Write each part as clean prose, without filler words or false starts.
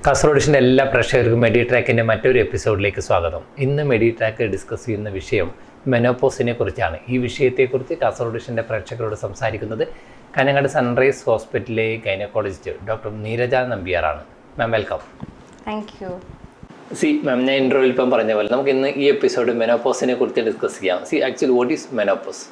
കാസർഗോഡിൻ്റെ എല്ലാ പ്രേക്ഷകർക്കും മെഡിട്രാക്കിൻ്റെ മറ്റൊരു എപ്പിസോഡിലേക്ക് സ്വാഗതം. ഇന്ന് മെഡിട്രാക്ക് ഡിസ്കസ് ചെയ്യുന്ന വിഷയം മെനോപോസിനെ കുറിച്ചാണ്. ഈ വിഷയത്തെക്കുറിച്ച് കാസർഗോഡിൻ്റെ പ്രേക്ഷകരോട് സംസാരിക്കുന്നത് കാഞ്ഞങ്ങാട് സൺറൈസ് ഹോസ്പിറ്റലിലെ ഗൈനക്കോളജിസ്റ്റ് ഡോക്ടർ നീരജ നമ്പ്യാറാണ്. Ma'am welcome. Thank you. Ma'am, ഞാൻ ഇൻട്രോയിൽ ഇപ്പം പറഞ്ഞ പോലെ നമുക്ക് ഇന്ന് ഈ എപ്പിസോഡ് മെനോപോസിനെ കുറിച്ച് ഡിസ്കസ് ചെയ്യാം. Actually what is menopause?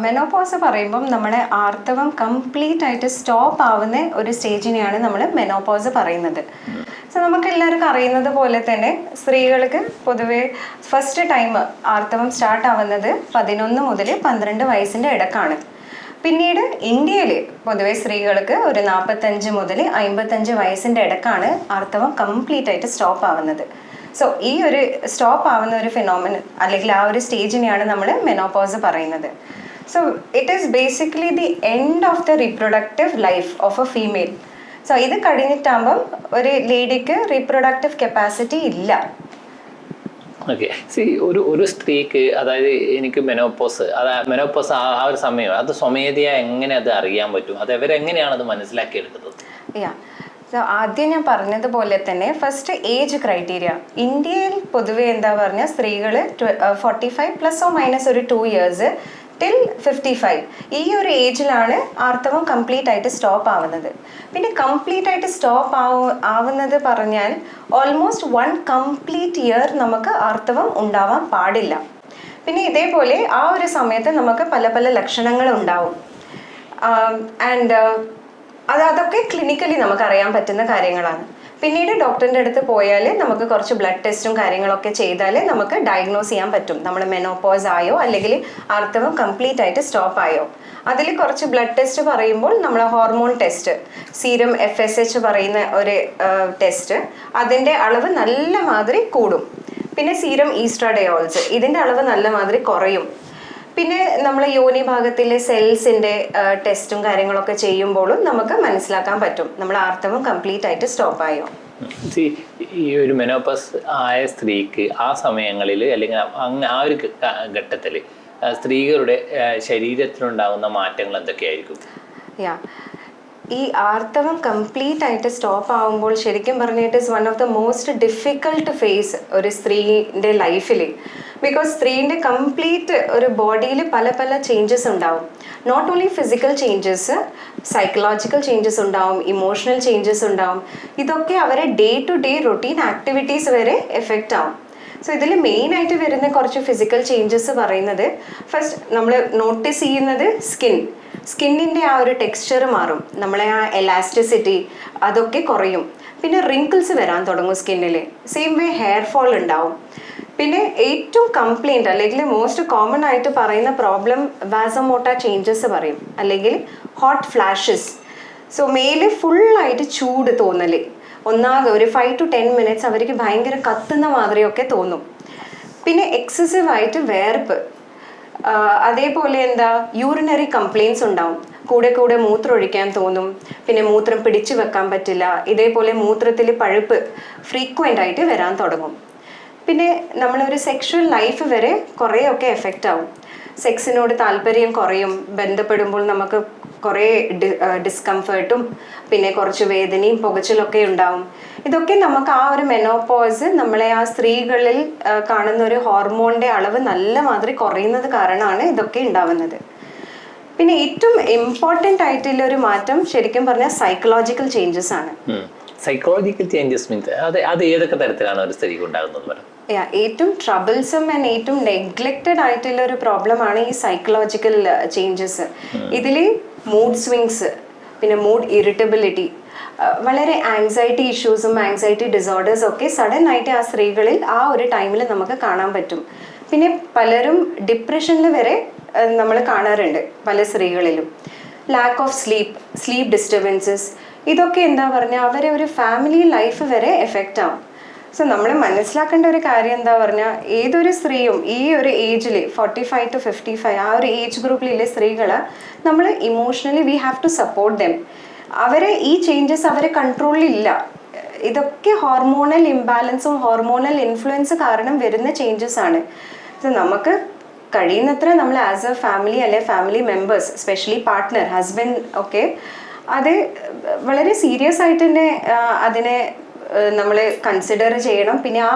Menopause പറയുമ്പം നമ്മുടെ ആർത്തവം കംപ്ലീറ്റ് ആയിട്ട് സ്റ്റോപ്പ് ആവുന്ന ഒരു സ്റ്റേജിനെയാണ് നമ്മൾ മെനോപോസ് പറയുന്നത്. നമുക്ക് എല്ലാവർക്കും അറിയുന്നത് പോലെ തന്നെ സ്ത്രീകൾക്ക് പൊതുവെ ഫസ്റ്റ് ടൈം ആർത്തവം സ്റ്റാർട്ട് ആവുന്നത് 11 മുതൽ 12 വയസ്സിൻ്റെ ഇടക്കാണ്. പിന്നീട് ഇന്ത്യയിൽ പൊതുവെ സ്ത്രീകൾക്ക് ഒരു 45 മുതൽ 55 വയസ്സിൻ്റെ ഇടക്കാണ് ആർത്തവം കംപ്ലീറ്റ് ആയിട്ട് സ്റ്റോപ്പ് ആവുന്നത്. ഈ ഒരു സ്റ്റോപ്പ് ആവുന്ന ഒരു ഫിനോമിനൻ അല്ലെങ്കിൽ ആ ഒരു സ്റ്റേജിനെയാണ് നമ്മൾ മെനോപോസ് പറയുന്നത്. It is basically the end of the reproductive life of A female. ഇത് കഴിഞ്ഞിട്ടാകുമ്പം ഒരു ലേഡിക്ക് റീപ്രൊഡക്റ്റീവ് കപ്പാസിറ്റി ഇല്ല. ഓക്കെ, ഒരു സ്ത്രീക്ക്, അതായത് എനിക്ക് മെനോപോസ് ആ ഒരു സമയം അത് സ്വമേധയാ എങ്ങനെ അത് അറിയാൻ പറ്റും? അത് അവരെങ്ങനെയാണ് അത് മനസ്സിലാക്കിയെടുക്കുന്നത്? ആദ്യം ഞാൻ പറഞ്ഞതുപോലെ തന്നെ ഫസ്റ്റ് ഏജ് ക്രൈറ്റീരിയ. ഇന്ത്യയിൽ പൊതുവെ എന്താ പറഞ്ഞാൽ സ്ത്രീകൾ 45 പ്ലസ് ഓ മൈനസ് ഒരു 2 ഇയേഴ്സ് ടിൽ 55 ഈ ഒരു ഏജിലാണ് ആർത്തവം കംപ്ലീറ്റ് ആയിട്ട് സ്റ്റോപ്പ് ആവുന്നത്. പിന്നെ കംപ്ലീറ്റ് ആയിട്ട് സ്റ്റോപ്പ് ആവുന്നത് പറഞ്ഞാൽ ഓൾമോസ്റ്റ് 1 കംപ്ലീറ്റ് ഇയർ നമുക്ക് ആർത്തവം ഉണ്ടാവാൻ പാടില്ല. പിന്നെ ഇതേപോലെ ആ ഒരു സമയത്ത് നമുക്ക് പല പല ലക്ഷണങ്ങൾ ഉണ്ടാവും. അതൊക്കെ ക്ലിനിക്കലി നമുക്ക് അറിയാൻ പറ്റുന്ന കാര്യങ്ങളാണ്. പിന്നീട് ഡോക്ടറിൻ്റെ അടുത്ത് പോയാൽ നമുക്ക് കുറച്ച് ബ്ലഡ് ടെസ്റ്റും കാര്യങ്ങളൊക്കെ ചെയ്താൽ നമുക്ക് ഡയഗ്നോസ് ചെയ്യാൻ പറ്റും നമ്മൾ മെനോപോസ് ആയോ അല്ലെങ്കിൽ ആർത്തവം കംപ്ലീറ്റ് ആയിട്ട് സ്റ്റോപ്പ് ആയോ. അതിൽ കുറച്ച് ബ്ലഡ് ടെസ്റ്റ് പറയുമ്പോൾ നമ്മൾ ഹോർമോൺ ടെസ്റ്റ്, സീരം FSH പറയുന്ന ഒരു ടെസ്റ്റ്, അതിൻ്റെ അളവ് നല്ല മാതിരി കൂടും. പിന്നെ സീരം ഈസ്ട്രാഡയോൾസ്, ഇതിൻ്റെ അളവ് നല്ല മാതിരി കുറയും. പിന്നെ നമ്മൾ യോനി ഭാഗത്തിലെ സെൽസിൻ്റെ ടെസ്റ്റും കാര്യങ്ങളൊക്കെ ചെയ്യുമ്പോഴും നമുക്ക് മനസ്സിലാക്കാൻ പറ്റും നമ്മൾ ആർത്തവം കംപ്ലീറ്റ് ആയിട്ട് സ്റ്റോപ്പ് ആയോ. ഈ ഒരു മെനോപോസ് ആയ സ്ത്രീക്ക് ആ സമയങ്ങളിൽ അല്ലെങ്കിൽ ആ ഒരു ഘട്ടത്തിൽ സ്ത്രീകളുടെ ശരീരത്തിലുണ്ടാകുന്ന മാറ്റങ്ങൾ എന്തൊക്കെയായിരിക്കും? ഈ ആർത്തവം കംപ്ലീറ്റ് ആയിട്ട് സ്റ്റോപ്പ് ആവുമ്പോൾ ശരിക്കും പറഞ്ഞിട്ട് is one of the most difficult phase ഒരു സ്ത്രീൻ്റെ ലൈഫിൽ. ബിക്കോസ് സ്ത്രീൻ്റെ കംപ്ലീറ്റ് ഒരു ബോഡിയിൽ പല പല ചേഞ്ചസ് ഉണ്ടാവും. Not only physical changes, psychological changes ഉണ്ടാവും, ഇമോഷണൽ ചേഞ്ചസ് ഉണ്ടാവും. ഇതൊക്കെ അവരെ day to day routine activities വരെ എഫക്റ്റ് ആവും. ഇതിൽ മെയിനായിട്ട് വരുന്ന കുറച്ച് ഫിസിക്കൽ ചേഞ്ചസ് പറയുന്നത്, ഫസ്റ്റ് നമ്മൾ നോട്ടീസ് ചെയ്യുന്നത് സ്കിന്നിൻ്റെ ആ ഒരു ടെക്സ്ചർ മാറും, നമ്മളെ ആ എലാസ്റ്റിസിറ്റി അതൊക്കെ കുറയും. പിന്നെ റിങ്കിൾസ് വരാൻ തുടങ്ങും സ്കിന്നിൽ. സെയിം വേ ഹെയർ ഫോൾ ഉണ്ടാവും. പിന്നെ ഏറ്റവും കംപ്ലൈൻറ്റ് അല്ലെങ്കിൽ മോസ്റ്റ് കോമൺ ആയിട്ട് പറയുന്ന പ്രോബ്ലം വാസമോട്ട ചേഞ്ചസ് പറയും, അല്ലെങ്കിൽ ഹോട്ട് ഫ്ലാഷസ്. മേല് ഫുള്ളായിട്ട് ചൂട് തോന്നൽ, ഒന്നാകെ ഒരു 5 to 10 മിനിറ്റ്സ് അവർക്ക് ഭയങ്കര കത്തുന്ന മാതിരിയൊക്കെ തോന്നും. പിന്നെ എക്സസീവ് ആയിട്ട് വേർപ്പ്, അതേപോലെ യൂറിനറി കംപ്ലയിൻസ് ഉണ്ടാവും. കൂടെ മൂത്രം ഒഴിക്കാൻ തോന്നും, പിന്നെ മൂത്രം പിടിച്ചു വെക്കാൻ പറ്റില്ല. ഇതേപോലെ മൂത്രത്തിൽ പഴുപ്പ് ഫ്രീക്വൻ്റ് ആയിട്ട് വരാൻ തുടങ്ങും. പിന്നെ നമ്മളൊരു സെക്ഷൽ ലൈഫ് വരെ കുറേയൊക്കെ എഫക്റ്റ് ആവും. സെക്സിനോട് താല്പര്യം കുറയും, ബന്ധപ്പെടുമ്പോൾ നമുക്ക് കുറേ ഡിസ്കംഫേർട്ടും പിന്നെ കുറച്ച് വേദനയും പുകച്ചിലൊക്കെ ഉണ്ടാവും. ഇതൊക്കെ നമുക്ക് ആ ഒരു മെനോപോസ് നമ്മളെ ആ സ്ത്രീകളിൽ കാണുന്ന ഒരു ഹോർമോണിൻ്റെ അളവ് നല്ല മാതിരി കുറയുന്നത് കാരണമാണ് ഇതൊക്കെ ഉണ്ടാവുന്നത്. പിന്നെ ഏറ്റവും ഇമ്പോർട്ടൻ്റ് ആയിട്ടുള്ള ഒരു മാറ്റം ശരിക്കും പറഞ്ഞാൽ സൈക്കോളജിക്കൽ ചേഞ്ചസ് ആണ്. സൈക്കോളജിക്കൽ ചേഞ്ചസ് മീൻസ് അത് ഏതൊക്കെ തരത്തിലാണ് ഒരു സ്ത്രീക്ക് ഉണ്ടാകുന്നത്? ഏറ്റവും ട്രബിൾസം ആൻഡ് ഏറ്റവും നെഗ്ലക്റ്റഡ് ആയിട്ടുള്ള ഒരു പ്രോബ്ലമാണ് ഈ സൈക്കോളജിക്കൽ ചേഞ്ചസ്. ഇതിൽ മൂഡ് സ്വിങ്സ്, പിന്നെ മൂഡ് ഇറിറ്റബിലിറ്റി, വളരെ ആങ്സൈറ്റി ഇഷ്യൂസും ആങ്സൈറ്റി ഡിസോർഡേഴ്സും ഒക്കെ സഡൻ ആയിട്ട് ആ സ്ത്രീകളിൽ ആ ഒരു ടൈമിൽ നമുക്ക് കാണാൻ പറ്റും. പിന്നെ പലരും ഡിപ്രഷനിൽ വരെ നമ്മൾ കാണാറുണ്ട് പല സ്ത്രീകളിലും. ലാക്ക് ഓഫ് സ്ലീപ്പ് ഡിസ്റ്റർബൻസസ്, ഇതൊക്കെ എന്താ പറഞ്ഞാൽ അവരെ ഒരു ഫാമിലി ലൈഫ് വരെ എഫക്റ്റ് ആവും. നമ്മൾ മനസ്സിലാക്കേണ്ട ഒരു കാര്യം എന്താ പറഞ്ഞാൽ ഏതൊരു സ്ത്രീയും ഈ ഒരു ഏജിൽ 45 to 55 ആ ഒരു ഏജ് ഗ്രൂപ്പിലുള്ള സ്ത്രീകളെ നമ്മൾ emotionally we have to support them. അവരെ ഈ ചേഞ്ചസ് അവരെ കൺട്രോളിലില്ല. ഇതൊക്കെ ഹോർമോണൽ ഇംബാലൻസും ഹോർമോണൽ ഇൻഫ്ലുവൻസ് കാരണം വരുന്ന ചേഞ്ചസ് ആണ്. നമുക്ക് കഴിയുന്നത്ര നമ്മൾ ആസ് എ ഫാമിലി അല്ലെ family members, especially partner, husband ഒക്കെ അത് വളരെ സീരിയസ് ആയിട്ട് തന്നെ അതിനെ നമ്മൾ കൺസിഡർ ചെയ്യണം. പിന്നെ ആ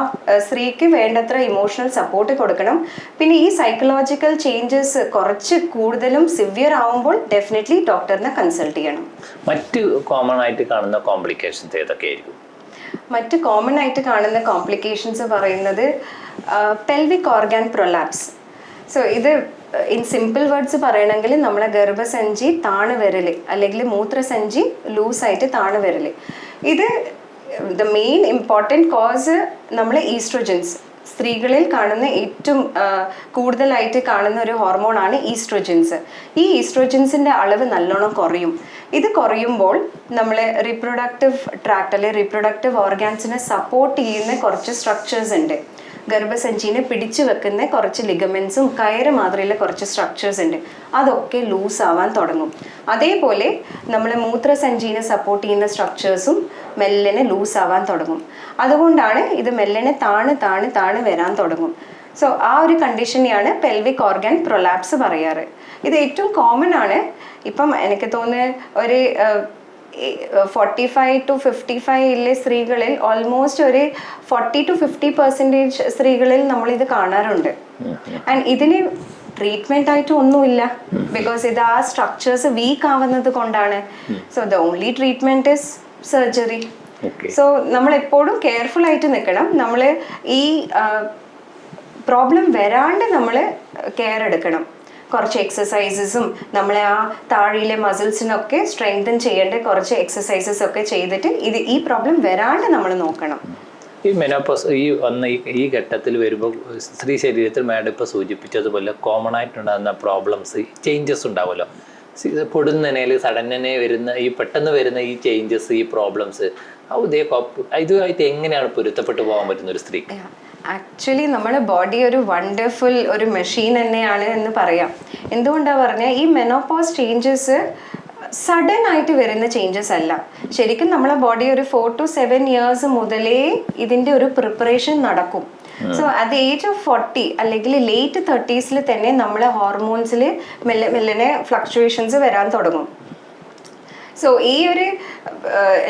സ്ത്രീക്ക് വേണ്ടത്ര ഇമോഷണൽ സപ്പോർട്ട് കൊടുക്കണം. പിന്നെ ഈ സൈക്കോളജിക്കൽ ചേഞ്ചസ് കുറച്ച് കൂടുതലും സിവിയർ ആവുമ്പോൾ ഡെഫിനറ്റ്ലി ഡോക്ടറിനെ കൺസൾട്ട് ചെയ്യണം. മറ്റ് കോമൺ ആയിട്ട് കാണുന്ന കോംപ്ലിക്കേഷൻസ് ഏതൊക്കെയായിരിക്കും? മറ്റ് കോമൺ ആയിട്ട് കാണുന്ന കോംപ്ലിക്കേഷൻസ് പറയുന്നത് പെൽവിക് ഓർഗാൻ പ്രൊലാപ്സ്. സോ ഇത് ഇൻ സിമ്പിൾ വേർഡ്സ് പറയണമെങ്കിൽ നമ്മളെ ഗർഭസഞ്ചി താണു വരല് അല്ലെങ്കിൽ മൂത്രസഞ്ചി ലൂസായിട്ട് താണു വരല്. ഇത് ദ മെയിൻ ഇമ്പോർട്ടൻറ്റ് കോസ് നമ്മൾ ഈസ്ട്രോജൻസ്, സ്ത്രീകളിൽ കാണുന്ന ഏറ്റവും കൂടുതലായിട്ട് കാണുന്ന ഒരു ഹോർമോണാണ് ഈസ്ട്രോജൻസ്. ഈ ഈസ്ട്രോജൻസിൻ്റെ അളവ് നല്ലോണം കുറയും. ഇത് കുറയുമ്പോൾ നമ്മൾ റീപ്രൊഡക്റ്റീവ് ട്രാക്ട് അല്ലെങ്കിൽ റീപ്രൊഡക്റ്റീവ് ഓർഗാൻസിനെ സപ്പോർട്ട് ചെയ്യുന്ന കുറച്ച് സ്ട്രക്ചേഴ്സ് ഉണ്ട്. ഗർഭസഞ്ചിനെ പിടിച്ചു വെക്കുന്ന കുറച്ച് ലിഗമെന്റ്സും കയറ് മാതിരിയുള്ള കുറച്ച് സ്ട്രക്ചേഴ്സ് ഉണ്ട്. അതൊക്കെ ലൂസ് ആവാൻ തുടങ്ങും. അതേപോലെ നമ്മളെ മൂത്രസഞ്ചിനെ സപ്പോർട്ട് ചെയ്യുന്ന സ്ട്രക്ചേഴ്സും മെല്ലനെ ലൂസ് ആവാൻ തുടങ്ങും. അതുകൊണ്ടാണ് ഇത് മെല്ലനെ താണ് വരാൻ തുടങ്ങും. സോ ആ ഒരു കണ്ടീഷനെയാണ് പെൽവിക് ഓർഗാൻ പ്രൊലാപ്സ് പറയാറ്. ഇത് ഏറ്റവും കോമൺ ആണ്. ഇപ്പം എനിക്ക് തോന്നുന്നു ഒരു 45 to 55 സ്ത്രീകളിൽ ഓൾമോസ്റ്റ് ഒരു 40 to 50% സ്ത്രീകളിൽ നമ്മളിത് കാണാറുണ്ട്. ആൻഡ് ഇതിന് ട്രീറ്റ്മെന്റ് ആയിട്ട് ഒന്നുമില്ല. ബിക്കോസ് ഇത് ആ സ്ട്രക്ചേഴ്സ് വീക്ക് ആവുന്നത് കൊണ്ടാണ്. So the only treatment is surgery. So നമ്മൾ എപ്പോഴും കെയർഫുൾ ആയിട്ട് നിൽക്കണം. നമ്മൾ ഈ പ്രോബ്ലം വരാണ്ട് നമ്മൾ കെയർ എടുക്കണം. കുറച്ച് എക്സസൈസസും നമ്മളെ ആ താഴെയിലെ മസിൽസിനൊക്കെ സ്ട്രെങ്തൻ ചെയ്യേണ്ട കുറച്ച് എക്സസൈസസ് ഒക്കെ ചെയ്തിട്ട് ഈ പ്രോബ്ലം വരാണ്ട് നമ്മൾ നോക്കണം. ഈ മെനോപോസ് ഈ ഘട്ടത്തിൽ വരുമ്പോൾ സ്ത്രീ ശരീരത്തിൽ മാഡം ഇപ്പോൾ സൂചിപ്പിച്ചതുപോലെ കോമൺ ആയിട്ടുണ്ടാകുന്ന പ്രോബ്ലംസ്, ചേഞ്ചസ് ഉണ്ടാവുമല്ലോ. പൊടുന്നതിനേൽ സഡനെ വരുന്ന ഈ പെട്ടെന്ന് വരുന്ന ഈ ചേഞ്ചസ്, ഈ പ്രോബ്ലംസ് ഇതുമായിട്ട് എങ്ങനെയാണ് പൊരുത്തപ്പെട്ടു പോകാൻ പറ്റുന്ന ഒരു സ്ത്രീക്ക്? ആക്ച്വലി നമ്മുടെ ബോഡി ഒരു വണ്ടർഫുൾ ഒരു മെഷീൻ തന്നെയാണ് എന്ന് പറയാം. എന്തുകൊണ്ടാണ് പറഞ്ഞാൽ ഈ മെനോപോസ് ചേഞ്ചസ് സഡൻ ആയിട്ട് വരുന്ന ചേഞ്ചസ് അല്ല. ശരിക്കും നമ്മളെ ബോഡി ഒരു 4 to 7 years മുതലേ ഇതിൻ്റെ ഒരു പ്രിപ്പറേഷൻ നടക്കും. So at the age of 40 അല്ലെങ്കിൽ ലേറ്റ് 30s തന്നെ നമ്മളെ ഹോർമോൺസിൽ മെല്ലനെ ഫ്ലക്ച്വേഷൻസ് വരാൻ തുടങ്ങും. സോ ഈ ഒരു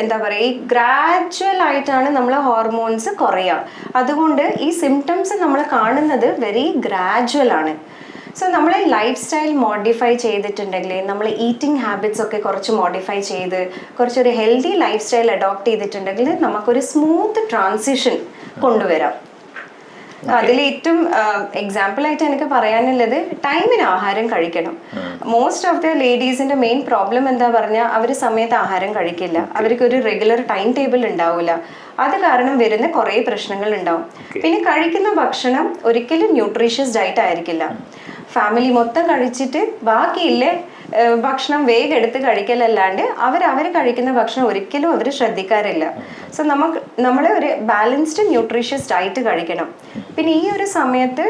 എന്താ പറയുക, ഈ ഗ്രാജുവൽ ആയിട്ടാണ് നമ്മളെ ഹോർമോൺസ് കുറയുക. അതുകൊണ്ട് ഈ സിംറ്റംസ് നമ്മൾ കാണുന്നത് വെരി ഗ്രാജുവൽ ആണ്. സോ നമ്മളെ ലൈഫ് സ്റ്റൈൽ മോഡിഫൈ ചെയ്തിട്ടുണ്ടെങ്കിൽ, നമ്മൾ ഈറ്റിംഗ് ഹാബിറ്റ്സ് ഒക്കെ കുറച്ച് മോഡിഫൈ ചെയ്ത് കുറച്ചൊരു ഹെൽത്തി ലൈഫ് സ്റ്റൈൽ അഡോപ്റ്റ് ചെയ്തിട്ടുണ്ടെങ്കിൽ നമുക്കൊരു സ്മൂത്ത് ട്രാൻസിഷൻ കൊണ്ടുവരാം. അതിൽ ഏറ്റവും എക്സാമ്പിൾ ആയിട്ട് എനിക്ക് പറയാനുള്ളത് ടൈമിന് ആഹാരം കഴിക്കണം. മോസ്റ്റ് ഓഫ് ദ ലേഡീസിന്റെ മെയിൻ പ്രോബ്ലം എന്താ പറഞ്ഞാൽ അവർ സമയത്ത് ആഹാരം കഴിക്കില്ല. അവർക്ക് ഒരു റെഗുലർ ടൈം ടേബിൾ ഉണ്ടാവില്ല. അത് കാരണം വരുന്ന കുറേ പ്രശ്നങ്ങൾ ഉണ്ടാവും. പിന്നെ കഴിക്കുന്ന ഭക്ഷണം ഒരിക്കലും ന്യൂട്രീഷ്യസ് ഡയറ്റ് ആയിരിക്കില്ല. ഫാമിലി മൊത്തം കഴിച്ചിട്ട് ബാക്കിയില്ലേ ഭക്ഷണം വേഗം എടുത്ത് കഴിക്കലല്ലാണ്ട് അവർ കഴിക്കുന്ന ഭക്ഷണം ഒരിക്കലും അവർ ശ്രദ്ധിക്കാറില്ല. സോ നമ്മൾ ഒരു ബാലൻസ്ഡ് ന്യൂട്രീഷ്യസ് ഡയറ്റ് കഴിക്കണം. പിന്നെ ഈ ഒരു സമയത്ത്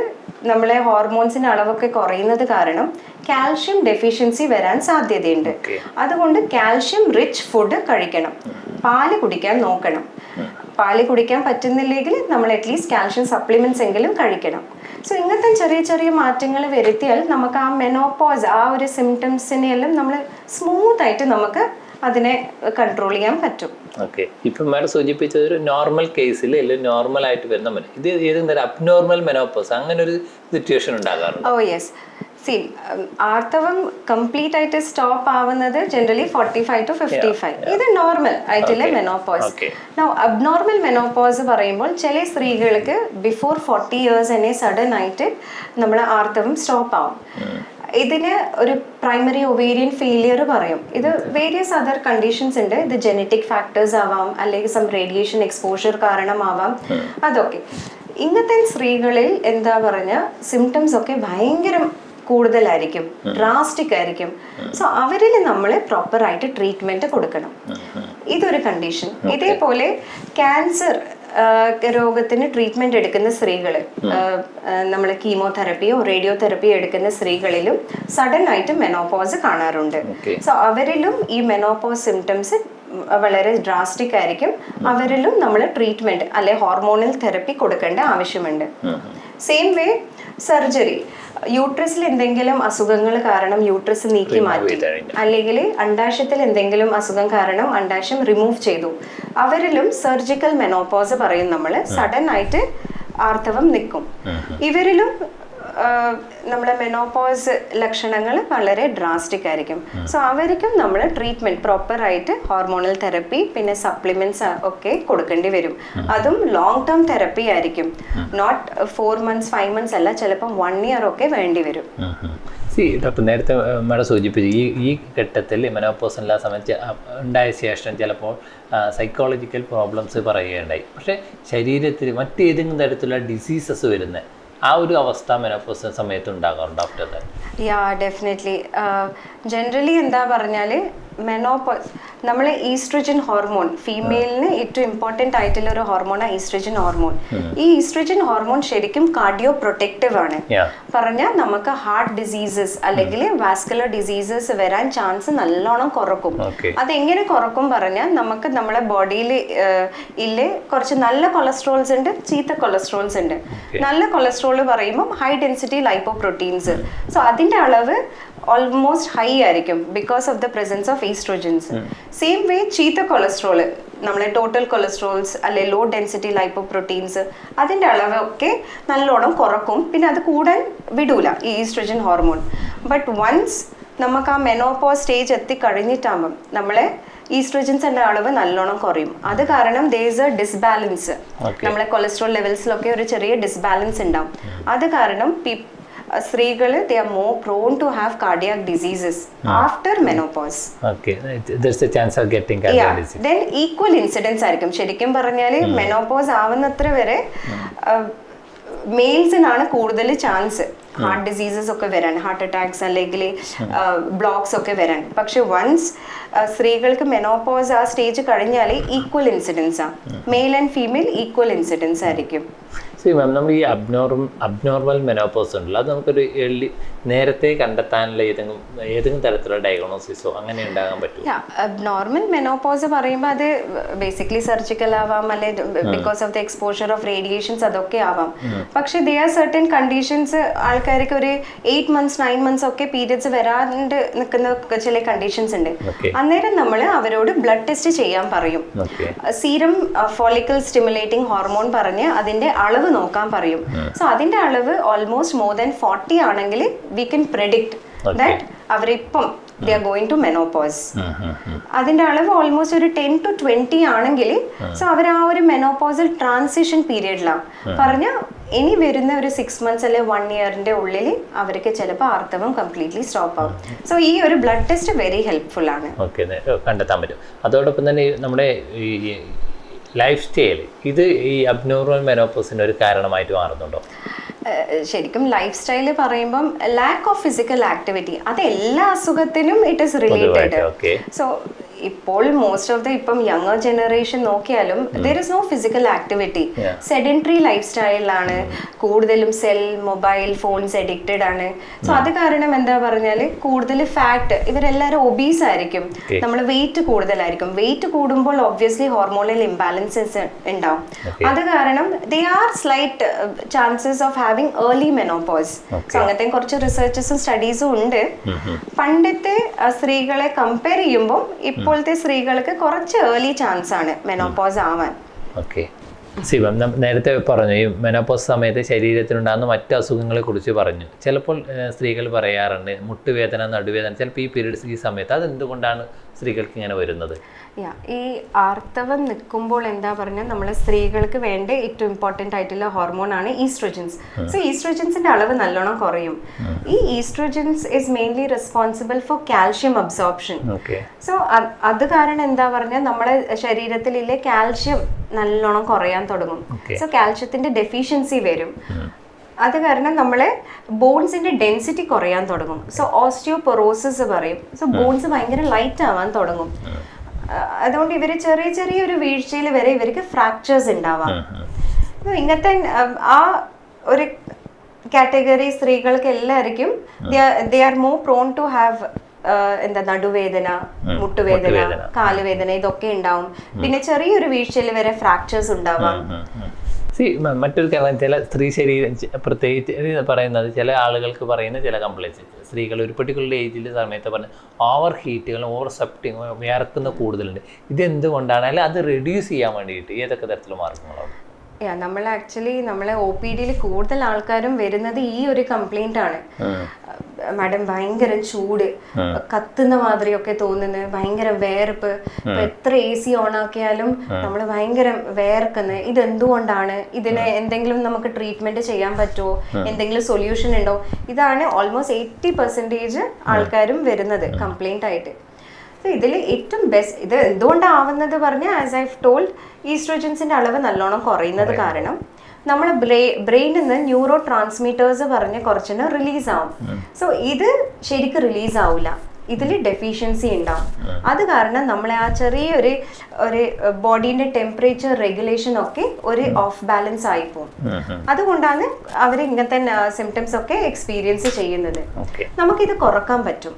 നമ്മളെ ഹോർമോൺസിന്റെ അളവൊക്കെ കുറയുന്നത് കാരണം കാൽഷ്യം ഡെഫിഷ്യൻസി വരാൻ സാധ്യതയുണ്ട്. അതുകൊണ്ട് കാൽഷ്യം റിച്ച് ഫുഡ് കഴിക്കണം. പാല് കുടിക്കാൻ നോക്കണം. പാല് കുടിക്കാൻ പറ്റുന്നില്ലെങ്കിൽ നമ്മൾ അറ്റ്ലീസ്റ്റ് കാൽഷ്യം സപ്ലിമെന്റ്സ് എങ്കിലും കഴിക്കണം. സോ ഇങ്ങനത്തെ ചെറിയ ചെറിയ മാറ്റങ്ങൾ വരുത്തിയാൽ നമുക്ക് ആ മെനോപോസ് ആ ഒരു സിംറ്റംസിനെയെല്ലാം നമ്മൾ സ്മൂത്ത് ആയിട്ട് നമുക്ക് അതിനെ കൺട്രോൾ ചെയ്യാൻ പറ്റും. ഓക്കെ, ഇപ്പം മാഡം സൂചിപ്പിച്ചത് ഒരു നോർമൽ കേസിൽ അല്ലെങ്കിൽ നോർമൽ ആയിട്ട് വരുന്ന ഇത് ഏതെങ്കിലും അബ്നോർമൽ മെനോപോസ് അങ്ങനെ ഒരു സിറ്റുവേഷൻ ഉണ്ടാകാറുണ്ട്? Oh yes. ആർത്തവം കംപ്ലീറ്റ് ആയിട്ട് സ്റ്റോപ്പ് ആവുന്നത് ജനറലി 45 to 55. ഇത് നോർമൽ ആയിട്ടുള്ള മെനോപോസ്. അബ്നോർമൽ മെനോപോസ് പറയുമ്പോൾ ചില സ്ത്രീകൾക്ക് ബിഫോർ 40 years തന്നെ സഡൻ ആയിട്ട് നമ്മളെ ആർത്തവം സ്റ്റോപ്പ് ആവും. ഇതിന് ഒരു പ്രൈമറി ഒവേരിയൻ ഫെയിലിയർ പറയും. ഇത് വേരിയസ് അതർ കണ്ടീഷൻസ് ഉണ്ട്. ഇത് ജനറ്റിക് ഫാക്ടേഴ്സ് ആവാം, അല്ലെങ്കിൽ സം റേഡിയേഷൻ എക്സ്പോഷർ കാരണമാവാം. അതൊക്കെ ഇങ്ങനത്തെ സ്ത്രീകളിൽ എന്താ പറഞ്ഞ സിംറ്റംസ് ഒക്കെ ഭയങ്കര കൂടുതലായിരിക്കും, ഡ്രാസ്റ്റിക് ആയിരിക്കും. സോ അവരിൽ നമ്മൾ പ്രോപ്പറായിട്ട് ട്രീറ്റ്മെന്റ് കൊടുക്കണം. ഇതൊരു കണ്ടീഷൻ. ഇതേപോലെ ക്യാൻസർ രോഗത്തിന് ട്രീറ്റ്മെന്റ് എടുക്കുന്ന സ്ത്രീകൾ, നമ്മൾ കീമോതെറപ്പിയോ റേഡിയോ തെറപ്പിയോ എടുക്കുന്ന സ്ത്രീകളിലും സഡൻ ആയിട്ട് മെനോപോസ് കാണാറുണ്ട്. സോ അവരിലും ഈ മെനോപോസ് സിംറ്റംസ് വളരെ ഡ്രാസ്റ്റിക് ആയിരിക്കും. അവരിലും നമ്മൾ ട്രീറ്റ്മെന്റ് അല്ലെ ഹോർമോണൽ തെറപ്പി കൊടുക്കേണ്ട ആവശ്യമുണ്ട്. സെയിം വേ സർജറി, യൂട്രസിൽ എന്തെങ്കിലും അസുഖങ്ങൾ കാരണം യൂട്രസ് നീക്കി മാറ്റി, അല്ലെങ്കിൽ അണ്ഡാശയത്തിൽ എന്തെങ്കിലും അസുഖം കാരണം അണ്ഡാശയം റിമൂവ് ചെയ്തു, അവരിലും സർജിക്കൽ മെനോപോസ് പറയും നമ്മൾ. സഡൻ ആയിട്ട് ആർത്തവം നിൽക്കും. ഇവരിലും നമ്മുടെ മെനോപോസ് ലക്ഷണങ്ങൾ വളരെ ഡ്രാസ്റ്റിക് ആയിരിക്കും. സോ അവർക്കും നമ്മൾ ട്രീറ്റ്മെന്റ് പ്രോപ്പറായിട്ട് ഹോർമോണൽ തെറപ്പി പിന്നെ സപ്ലിമെന്റ്സ് ഒക്കെ കൊടുക്കേണ്ടി വരും. അതും ലോങ് ടേം തെറപ്പി ആയിരിക്കും. നോട്ട് 4 months 5 months അല്ല, ചിലപ്പം 1 year ഒക്കെ വേണ്ടി വരും. ഡോക്ടർ നേരത്തെ മേഡം സൂചിപ്പിച്ചു ഈ ഘട്ടത്തിൽ മെനോപോസ് എല്ലാ സമയത്ത് ഉണ്ടായ ശേഷം ചിലപ്പോൾ സൈക്കോളജിക്കൽ പ്രോബ്ലംസ് പറയുകയുണ്ടായി. പക്ഷേ ശരീരത്തിൽ മറ്റേതെങ്കിലും തരത്തിലുള്ള ഡിസീസസ് വരുന്നത് ആ ഒരു അവസ്ഥ മെനോപോസ് സമയത്ത് ഉണ്ടാകാറുണ്ട് after that? Yeah definitely. Generally എന്താ പറഞ്ഞാൽ മെനോപോസ് നമ്മൾ ഈസ്ട്രജൻ ഹോർമോൺ, ഫീമെയിലിന് ഏറ്റവും ഇമ്പോർട്ടൻ്റ് ആയിട്ടുള്ള ഒരു ഹോർമോണാണ് ഈസ്ട്രജൻ ഹോർമോൺ. ഈ ഈസ്ട്രജൻ ഹോർമോൺ ശരിക്കും കാർഡിയോ പ്രൊട്ടക്റ്റീവ് ആണ്. പറഞ്ഞാൽ നമുക്ക് ഹാർട്ട് ഡിസീസസ് അല്ലെങ്കിൽ വാസ്കുലർ ഡിസീസസ് വരാൻ ചാൻസ് നല്ലോണം കുറക്കും. അതെങ്ങനെ കുറക്കും പറഞ്ഞാൽ നമുക്ക് നമ്മളെ ബോഡിയിൽ കുറച്ച് നല്ല കൊളസ്ട്രോൾസ് ഉണ്ട്, ചീത്ത കൊളസ്ട്രോൾസ് ഉണ്ട്. നല്ല കൊളസ്ട്രോൾ പറയുമ്പോൾ ഹൈ ഡെൻസിറ്റി ലൈപ്പോപ്രോട്ടീൻസ്. സോ അതിൻ്റെ അളവ് ഓൾമോസ്റ്റ് ഹൈ ആയിരിക്കും because of the presence of estrogens. Same way ചീത്ത കൊളസ്ട്രോൾ, നമ്മളെ ടോട്ടൽ കൊളസ്ട്രോൾസ് അല്ലെ ലോ ഡെൻസിറ്റി ലൈപ്പോപ്രോട്ടീൻസ്, അതിൻ്റെ അളവൊക്കെ നല്ലോണം കുറക്കും. പിന്നെ അത് കൂടാൻ വിടൂല ഈ ഈസ്ട്രോജൻ ഹോർമോൺ. ബട്ട് വൺസ് നമുക്ക് ആ മെനോപോസ് സ്റ്റേജ് എത്തിക്കഴിഞ്ഞിട്ടാകുമ്പം നമ്മളെ ഈസ്ട്രോജൻസിന്റെ അളവ് നല്ലോണം കുറയും. അത് കാരണം there is a ഡിസ്ബാലൻസ്, നമ്മളെ കൊളസ്ട്രോൾ ലെവൽസിലൊക്കെ ഒരു ചെറിയ ഡിസ്ബാലൻസ് ഉണ്ടാവും. അത് കാരണം സ്ത്രീകൾ they are more prone to have cardiac diseases after menopause. Okay, there's a chance of getting cardiac disease. Then equal incidence ആയിരിക്കും. ശരിക്കും പറഞ്ഞാൽ മെനോപോസ് ആവുന്നത്ര വരെ മെയിൽസിനാണ് കൂടുതൽ ചാൻസ് ഹാർട്ട് ഡിസീസസ് ഒക്കെ വരാൻ, ഹാർട്ട് അറ്റാക്സ് അല്ലെങ്കിൽ ബ്ലോക്സ് ഒക്കെ വരാൻ. പക്ഷെ വൺസ് സ്ത്രീകൾക്ക് മെനോപോസ് ആ സ്റ്റേജ് കഴിഞ്ഞാൽ ഈക്വൽ ഇൻസിഡൻസ് ആണ്. Male and female equal incidence ആയിരിക്കും. ശരി മാം, നമ്മൾ ഈ അബ്നോർമൽ മെനോപോസ് ഉണ്ടല്ലോ, അത് നമുക്കൊരു നേരത്തെ കണ്ടെത്താനുള്ള ഏതെങ്കിലും തരത്തിലുള്ള ഡയഗ്നോസിസോ അങ്ങനെ ഉണ്ടാകാൻ പറ്റും? അബ്നോർമൽ മെനോപോസ് പറയുമ്പോൾ അത് ബേസിക്കലി സർജിക്കൽ ആവാം, അല്ലെ because of the exposure of radiations, അതൊക്കെ ആവാം. പക്ഷെ ദേ ആർ സർട്ടൻ കണ്ടീഷൻസ്. ആൾക്കാർക്ക് ഒരു 8 months 9 months ഒക്കെ പീരിയഡ്സ് വരാണ്ട് നിൽക്കുന്ന ചില കണ്ടീഷൻസ് ഉണ്ട്. അന്നേരം നമ്മൾ അവരോട് ബ്ലഡ് ടെസ്റ്റ് ചെയ്യാൻ പറയും. സീരം ഫോളിക്കൽ സ്റ്റിമുലേറ്റിംഗ് ഹോർമോൺ പറഞ്ഞ് അതിന്റെ അളവ് നോക്കാൻ പറയും. സോ അതിന്റെ അളവ് ഓൾമോസ്റ്റ് മോർ ദാൻ 40 ആണെങ്കിൽ വി കൻ പ്രെഡിക്റ്റ് ദാറ്റ് അവരിപ്പം they are going to menopause. അതിന്റെ അളവ് ഓൾമോസ്റ്റ് ഒരു 10 to 20 ആണെങ്കിൽ സോ അവർ ആ ഒരു മെനോപോസൽ ട്രാൻസിഷൻ പീരിയഡിലാണ്. പറഞ്ഞ ഇനി വരുന്ന ഒരു 6 months അല്ലെ 1 yearന്റെ ഉള്ളിൽ അവർക്ക് ചിലപ്പോൾ ആർത്തവം കംപ്ലീറ്റ്ലി സ്റ്റോപ്പ് ആവും. സോ ഈ ഒരു ബ്ലഡ് ടെസ്റ്റ് വെരി ഹെൽപ്ഫുൾ ആണ്. ഓക്കെ, കണ്ടെത്താൻ പറ്റും. അതോടൊപ്പം തന്നെ നമ്മുടെ ഈ ലൈഫ് സ്റ്റൈൽ ഇത് ഈ അബ്നോർമൽ മെനോപോസിന് ഒരു കാരണമായിട്ട് മാറുന്നുണ്ടോ? ശരിക്കും ലൈഫ് സ്റ്റൈല് പറയുമ്പം ലാക്ക് ഓഫ് ഫിസിക്കൽ ആക്ടിവിറ്റി, അത് എല്ലാ അസുഖത്തിനും ഇറ്റ് ഈസ് റിലേറ്റഡ്. സോ ഇപ്പോൾ മോസ്റ്റ് ഓഫ് ദ ഇപ്പം യങ്ങർ ജനറേഷൻ നോക്കിയാലും there is no physical activity. Sedentary life സ്റ്റൈലാണ് കൂടുതലും. സെൽ മൊബൈൽ ഫോൺസ് അഡിക്റ്റഡ് ആണ്. സോ അത് കാരണം എന്താ പറഞ്ഞാൽ കൂടുതൽ ഫാറ്റ്, ഇവരെല്ലാവരും ഒബീസ് ആയിരിക്കും. നമ്മൾ വെയിറ്റ് കൂടുതലായിരിക്കും. വെയിറ്റ് കൂടുമ്പോൾ ഒബ്വിയസ്ലി ഹോർമോണൽ ഇംബാലൻസസ് ഉണ്ടാവും. അത് കാരണം they are slight chances of having early menopause. So അങ്ങനത്തെ കുറച്ച് റിസർച്ചസും സ്റ്റഡീസും ഉണ്ട്. പണ്ടത്തെ സ്ത്രീകളെ കമ്പയർ ചെയ്യുമ്പോൾ ഇപ്പോഴത്തെ സ്ത്രീകൾക്ക് കുറച്ച് ഏർലി ചാൻസ് ആണ് മെനോപോസ് ആവാൻ. ഓക്കെ, ശിവം നേരത്തെ പറഞ്ഞു ഈ മെനോപോസ് സമയത്ത് ശരീരത്തിനുണ്ടാകുന്ന മറ്റ് അസുഖങ്ങളെ കുറിച്ച് പറഞ്ഞു. ചിലപ്പോൾ സ്ത്രീകൾ പറയാറുണ്ട് മുട്ടുവേദന, നടുവേദന ചിലപ്പോൾ ഈ പീരീഡ്സ് ഈ സമയത്ത്. അതെന്തുകൊണ്ടാണ് സ്ത്രീകൾക്ക് ഇങ്ങനെ വരുന്നത്? ഈ ആർത്തവം നിൽക്കുമ്പോൾ എന്താ പറഞ്ഞാൽ നമ്മളെ സ്ത്രീകൾക്ക് വേണ്ട ഏറ്റവും ഇമ്പോർട്ടൻ്റ് ആയിട്ടുള്ള ഹോർമോൺ ആണ് ഈസ്ട്രോജൻസ്. സോ ഈസ്ട്രോജൻസിന്റെ അളവ് നല്ലോണം കുറയും. ഈ oestrogens is mainly responsible for calcium absorption. So അത് കാരണം എന്താ പറഞ്ഞാൽ നമ്മുടെ ശരീരത്തിലെ കാൽഷ്യം നല്ലോണം കുറയാൻ തുടങ്ങും. സോ കാൽഷ്യത്തിന്റെ ഡെഫിഷ്യൻസി വരും. അത് കാരണം നമ്മളെ ബോൺസിന്റെ ഡെൻസിറ്റി കുറയാൻ തുടങ്ങും. സോ ഓസ്റ്റിയോപൊറോസിസ് പറയും. സോ ബോൺസ് ഭയങ്കര ലൈറ്റ് ആവാൻ തുടങ്ങും. അതുകൊണ്ട് ഇവര് ചെറിയ ചെറിയൊരു വീഴ്ചയിൽ വരെ ഇവർക്ക് ഫ്രാക്ചേഴ്സ് ഉണ്ടാവാം. ഇങ്ങനത്തെ ആ ഒരു കാറ്റഗറി സ്ത്രീകൾക്ക് എല്ലാവർക്കും they are more prone to have എന്താ നടുവേദന, മുട്ടുവേദന, കാലുവേദന ഇതൊക്കെ ഉണ്ടാവും. പിന്നെ ചെറിയൊരു വീഴ്ചയിൽ വരെ ഫ്രാക്ചേഴ്സ് ഉണ്ടാവാം. മറ്റൊരു കാര്യം, ചില സ്ത്രീ ശരീരം പ്രത്യേകിച്ച് പറയുന്നത് ചില ആളുകൾക്ക് പറയുന്ന ചില കംപ്ലൈൻസ്, സ്ത്രീകൾ ഒരു പെർട്ടിക്കുലർ ഏജിൽ സമയത്ത് പറഞ്ഞ ഓവർ ഹീറ്റുകൾ, ഓവർ സെപ്റ്റിങ്, വിയർക്കുന്ന കൂടുതലുണ്ട്. ഇതെന്തുകൊണ്ടാണ്? അല്ലെങ്കിൽ അത് റെഡ്യൂസ് ചെയ്യാൻ വേണ്ടിയിട്ട് ഏതൊക്കെ തരത്തിലുള്ള മാർഗങ്ങളാണ്? നമ്മൾ ആക്ച്വലി നമ്മളെ OPD കൂടുതൽ ആൾക്കാരും വരുന്നത് ഈ ഒരു കംപ്ലൈന്റ് ആണ്. മാഡം ഭയങ്കര ചൂട്, കത്തുന്ന മാതിരിയൊക്കെ തോന്നുന്നത്, ഭയങ്കര വേർപ്പ്, എത്ര AC ഓൺ ആക്കിയാലും നമ്മൾ ഭയങ്കര വേർക്കുന്നത്. ഇതെന്തുകൊണ്ടാണ്? ഇതിന് എന്തെങ്കിലും നമുക്ക് ട്രീറ്റ്മെന്റ് ചെയ്യാൻ പറ്റുമോ? എന്തെങ്കിലും സൊല്യൂഷൻ ഉണ്ടോ? ഇതാണ് ഓൾമോസ്റ്റ് 80% ആൾക്കാരും വരുന്നത് കംപ്ലൈന്റ് ആയിട്ട്. ഇതിൽ ഏറ്റവും ബെസ്റ്റ് ഇത് എന്തുകൊണ്ടാവുന്നത് പറഞ്ഞാൽ, ആസ് ഐ ടോൾഡ്, ഈസ്ട്രോജൻസിന്റെ അളവ് നല്ലോണം കുറയുന്നത് കാരണം നമ്മുടെ ബ്രെയിനിൽ നിന്ന് ന്യൂറോ ട്രാൻസ്മിറ്റേഴ്സ് പറഞ്ഞ് കുറച്ചിന് റിലീസ് ആവും. സോ ഇത് ശരിക്കും റിലീസ് ആവില്ല, ഇതിൽ ഡെഫിഷ്യൻസി ഉണ്ടാവും. അത് കാരണം നമ്മളെ ആ ചെറിയൊരു ബോഡീന്റെ ടെമ്പറേച്ചർ റെഗുലേഷൻ ഒക്കെ ഒരു ഓഫ് ബാലൻസ് ആയിപ്പോവും. അതുകൊണ്ടാണ് അവർ ഇങ്ങനത്തെ സിംറ്റംസ് ഒക്കെ എക്സ്പീരിയൻസ് ചെയ്യുന്നത്. നമുക്കിത് കുറക്കാൻ പറ്റും.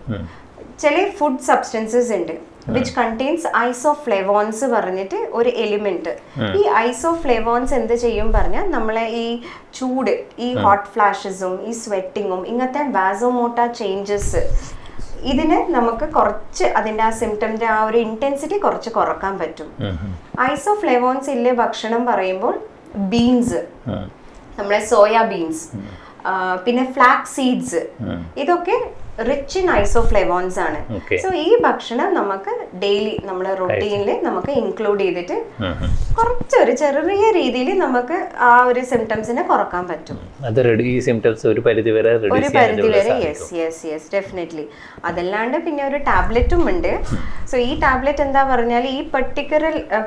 ചില ഫുഡ് സബ്സ്റ്റൻസസ് ഉണ്ട് വിച്ച് കണ്ടെയ്ൻസ് ഐസോഫ്ലേവോൺസ് പറഞ്ഞിട്ട് ഒരു എലിമെന്റ്. ഈ ഐസോഫ്ലേവോൺസ് എന്ത് ചെയ്യും പറഞ്ഞാൽ നമ്മളെ ഈ ചൂട്, ഈ ഹോട്ട് ഫ്ലാഷസും ഈ സ്വെറ്റിങ്ങും ഇങ്ങനത്തെ വാസോമോട്ട ചേഞ്ചസ്, ഇതിന് നമുക്ക് കുറച്ച് അതിൻ്റെ ആ സിംറ്റമിന്റെ ആ ഒരു ഇന്റൻസിറ്റി കുറച്ച് കുറക്കാൻ പറ്റും. ഐസോഫ്ലേവോൺസ് ഇല്ലേ ഭക്ഷണം പറയുമ്പോൾ ബീൻസ്, നമ്മളെ സോയാ ബീൻസ്, പിന്നെ ഫ്ലാക്സ് സീഡ്സ്, ഇതൊക്കെ റിച്ച് ഇൻ ഐസോഫ്ലേവോൺസ് ആണ്. സോ ഈ ഭക്ഷണം നമുക്ക് ഡെയിലി നമ്മുടെ റൊട്ടീനിൽ നമുക്ക് ഇൻക്ലൂഡ് ചെയ്തിട്ട് കുറച്ചൊരു ചെറിയ രീതിയിൽ നമുക്ക് ആ ഒരു സിംറ്റംസിനെ കുറക്കാൻ പറ്റും. ഒരു പരിധി വരെ. Yes definitely. അതല്ലാണ്ട് പിന്നെ ഒരു ടാബ്ലറ്റും ഉണ്ട്. സോ ഈ ടാബ്ലറ്റ് എന്താ പറഞ്ഞാൽ ഈ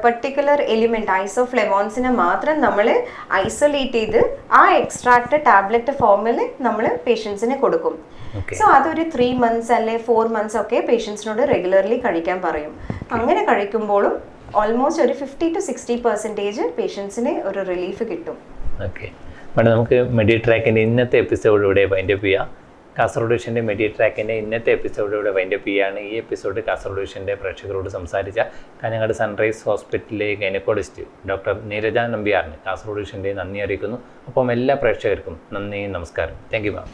പെർട്ടിക്കുലർ എലിമെന്റ് ഐസോഫ്ലേവോൺസിനെ മാത്രം നമ്മൾ ഐസൊലേറ്റ് ചെയ്ത് ആ എക്സ്ട്രാക്ട് ടാബ്ലറ്റ് ഫോമിൽ നമ്മൾ പേഷ്യൻസിന് കൊടുക്കും. സോ അതൊരു 3 months അല്ലെ 4 months ഒക്കെ പേഷ്യൻസിനോട് റെഗുലർലി കഴിക്കാൻ പറയും. അങ്ങനെ കഴിക്കുമ്പോഴും ഓൾമോസ്റ്റ് ഒരു 50 to 60% പേഷ്യൻസിന് ഒരു റിലീഫ് കിട്ടും. ഓക്കെ മാഡം, നമുക്ക് മെഡിട്രാക്കിൻ്റെ ഇന്നത്തെ എപ്പിസോഡിലൂടെ വൈൻഡപ്പ് ചെയ്യാം. കാസർഗോഡ് വിഷൻ്റെ മെഡിട്രാക്കിൻ്റെ ഇന്നത്തെ എപ്പിസോഡിലൂടെ വൈൻഡപ്പ് ചെയ്യുകയാണ്. ഈ എപ്പിസോഡ് കാസർഗോഡ് വിഷൻ്റെ പ്രേക്ഷകരോട് സംസാരിച്ച കാഞ്ഞങ്ങാട് സൺറൈസ് ഹോസ്പിറ്റലിലെ ഗൈനക്കോളജിസ്റ്റ് ഡോക്ടർ നീരജ നമ്പ്യാറിന് കാസർഗോഡ് വിഷൻ്റെ നന്ദി അറിയിക്കുന്നു. അപ്പം എല്ലാ പ്രേക്ഷകർക്കും നന്ദി, നമസ്കാരം. Thank you ma'am.